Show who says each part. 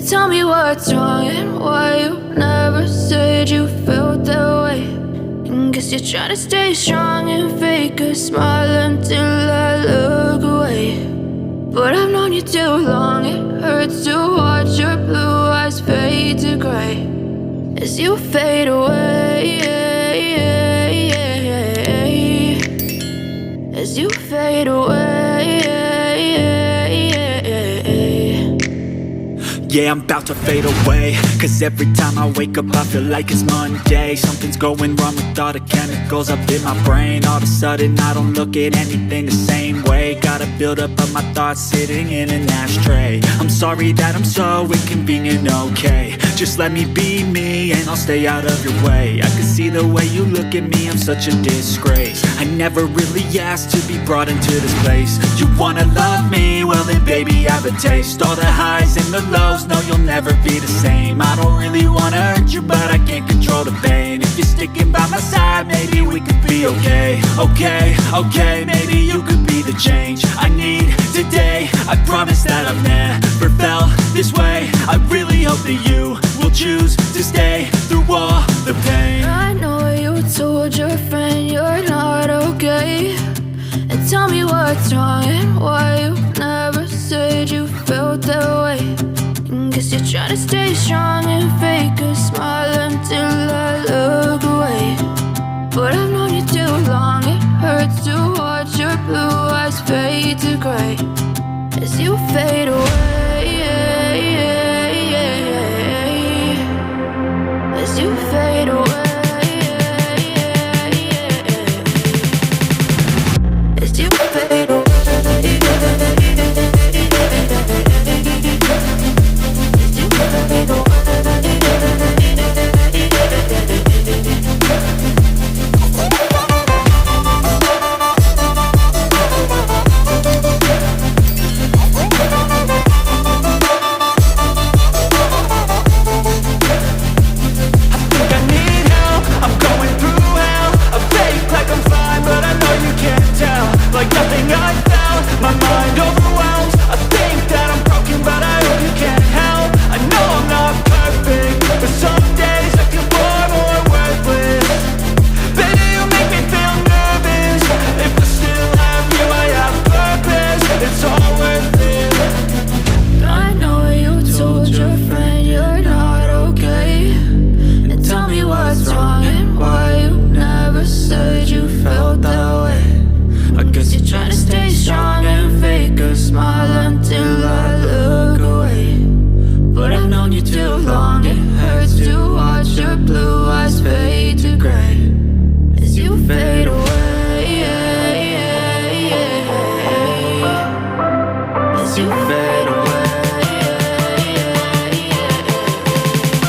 Speaker 1: Tell me what's wrong and why you never said you felt that way. And guess you're trying to stay strong and fake a smile until I look away. But I've known you too long, it hurts to watch your blue eyes fade to gray as you fade away. As you fade away.
Speaker 2: Yeah, I'm about to fade away, cause every time I wake up I feel like it's Monday. Something's going wrong with all the chemicals up in my brain. All of a sudden I don't look at anything the same way. Got a buildup of my thoughts sitting in an ashtray. I'm sorry that I'm so inconvenient, okay. Just let me be me and I'll stay out of your way. I can see the way you look at me, I'm such a disgrace. I never really asked to be brought into this place. You wanna love me? Well then baby I have a taste. All the highs and the lows, no, you'll never be the same. I don't really wanna hurt you, but I can't control the pain. If you're sticking by my side, maybe we could be okay. Okay, maybe you could be the change I need today. I promise that I've never felt this way. I really hope that you will choose to stay through all the pain.
Speaker 1: I know you told your friend you're not okay, and tell me what's wrong and why you never said you felt that way. And guess you're trying to stay strong and fake a smile until I look away. But I've known you too long, it hurts to watch your blue eyes fade to gray as you fade away. As you fade away. As you fade away.
Speaker 2: Like nothing I found, my mind over